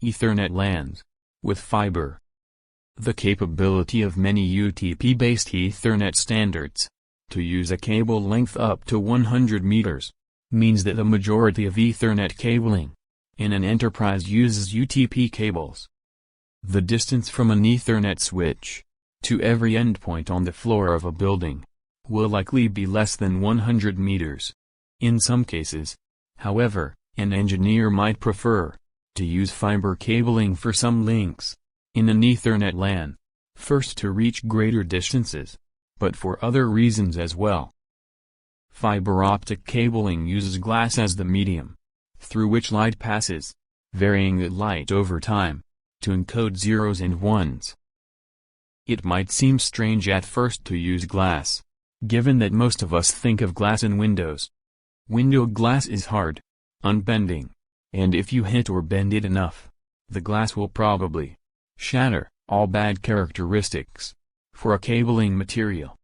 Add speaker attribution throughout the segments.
Speaker 1: Ethernet LANs, with fiber. The capability of many UTP-based Ethernet standards, to use a cable length up to 100 meters, means that the majority of Ethernet cabling in an enterprise uses UTP cables. The distance from an Ethernet switch to every endpoint on the floor of a building will likely be less than 100 meters. In some cases, however, an engineer might prefer to use fiber cabling for some links in an Ethernet LAN, first to reach greater distances, but for other reasons as well. Fiber optic cabling uses glass as the medium through which light passes, varying the light over time to encode zeros and ones. It might seem strange at first to use glass, given that most of us think of glass in windows. Window glass is hard, unbending, and if you hit or bend it enough, the glass will probably shatter, all bad characteristics for a cabling material.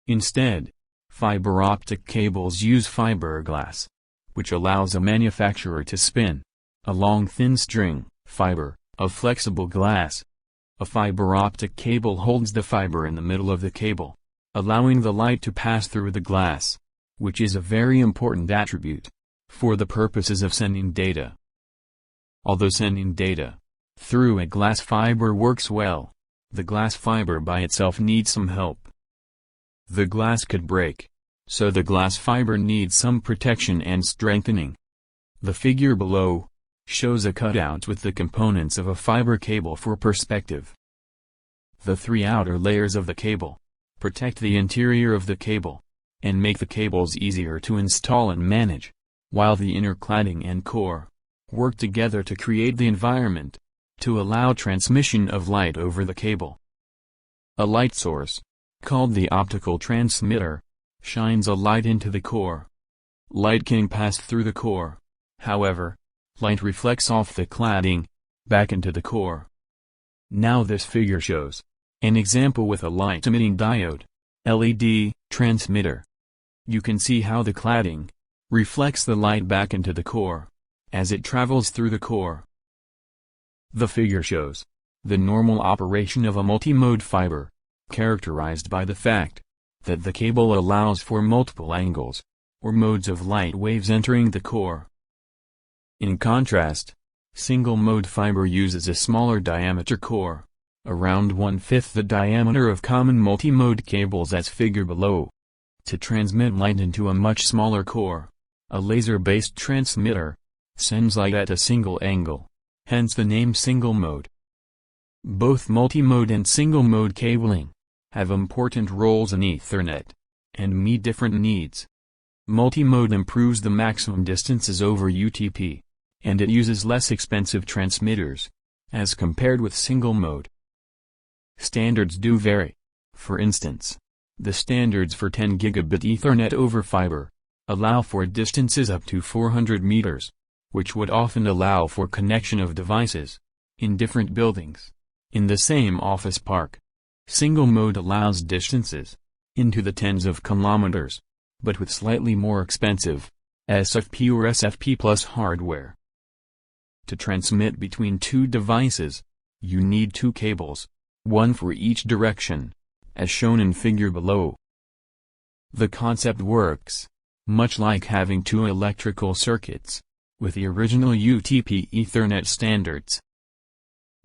Speaker 1: Instead, fiber optic cables use fiberglass, which allows a manufacturer to spin a long thin string, fiber, of flexible glass. A fiber optic cable holds the fiber in the middle of the cable, allowing the light to pass through the glass, which is a very important attribute for the purposes of sending data. Although sending data through a glass fiber works well, the glass fiber by itself needs some help. The glass could break, so the glass fiber needs some protection and strengthening. The figure below shows a cutout with the components of a fiber cable for perspective. The three outer layers of the cable protect the interior of the cable and make the cables easier to install and manage, while the inner cladding and core work together to create the environment to allow transmission of light over the cable. A light source, called the optical transmitter, shines a light into the core. Light can pass through the core, however, light reflects off the cladding, back into the core. Now this figure shows an example with a light-emitting diode, LED, transmitter. You can see how the cladding reflects the light back into the core as it travels through the core. The figure shows the normal operation of a multi-mode fiber, characterized by the fact that the cable allows for multiple angles or modes of light waves entering the core. In contrast, single-mode fiber uses a smaller diameter core, around 1/5 the diameter of common multi-mode cables as figured below, to transmit light into a much smaller core. A laser-based transmitter sends light at a single angle, hence the name single-mode. Both multi-mode and single-mode cabling have important roles in Ethernet and meet different needs. Multi-mode improves the maximum distances over UTP, and it uses less expensive transmitters as compared with single-mode. Standards do vary. For instance, the standards for 10 gigabit Ethernet over fiber allow for distances up to 400 meters, which would often allow for connection of devices in different buildings in the same office park. Single-mode allows distances into the tens of kilometers, but with slightly more expensive SFP or SFP plus hardware. To transmit between two devices, you need two cables, one for each direction, as shown in figure below. The concept works much like having two electrical circuits with the original UTP Ethernet standards.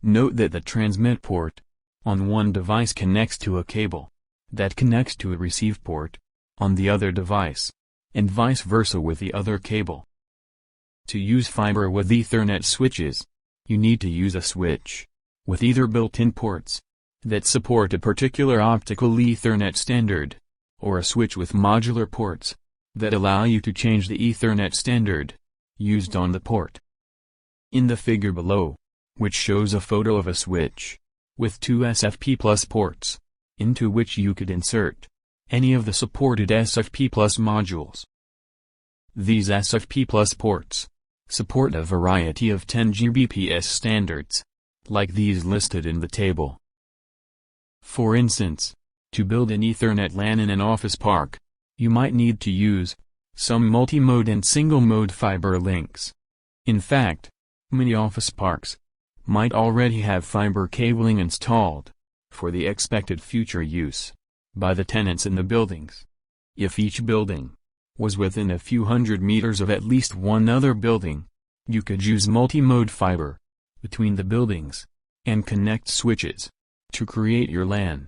Speaker 1: Note that the transmit port on one device connects to a cable that connects to a receive port on the other device, and vice versa with the other cable. To use fiber with Ethernet switches, you need to use a switch with either built-in ports that support a particular optical Ethernet standard, or a switch with modular ports that allow you to change the Ethernet standard used on the port. In the figure below, which shows a photo of a switch with two SFP plus ports, into which you could insert any of the supported SFP plus modules. These SFP plus ports support a variety of 10 Gbps standards, like these listed in the table. For instance, to build an Ethernet LAN in an office park, you might need to use some multi-mode and single-mode fiber links. In fact, many office parks might already have fiber cabling installed for the expected future use by the tenants in the buildings. If each building was within a few hundred meters of at least one other building, you could use multi-mode fiber between the buildings and connect switches to create your LAN.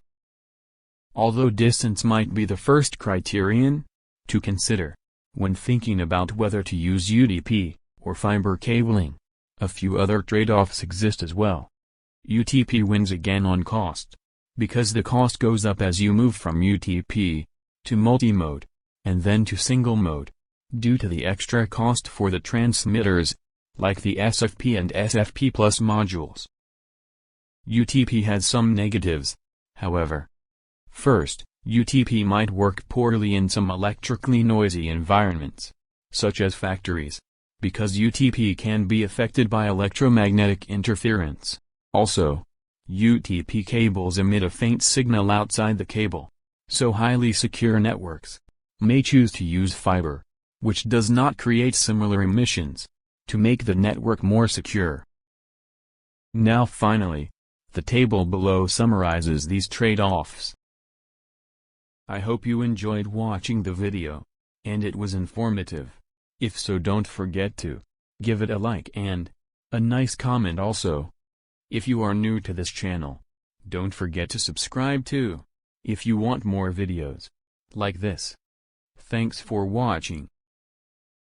Speaker 1: Although distance might be the first criterion to consider when thinking about whether to use UTP or fiber cabling, a few other trade-offs exist as well. UTP wins again on cost, because the cost goes up as you move from UTP to multi-mode, and then to single mode, due to the extra cost for the transmitters, like the SFP and SFP Plus modules. UTP has some negatives, however. First, UTP might work poorly in some electrically noisy environments, such as factories, because UTP can be affected by electromagnetic interference. Also, UTP cables emit a faint signal outside the cable, so highly secure networks may choose to use fiber, which does not create similar emissions, to make the network more secure. Now finally, the table below summarizes these trade-offs. I hope you enjoyed watching the video, and it was informative. If so, don't forget to give it a like and a nice comment also. If you are new to this channel, don't forget to subscribe too, if you want more videos like this. Thanks for watching.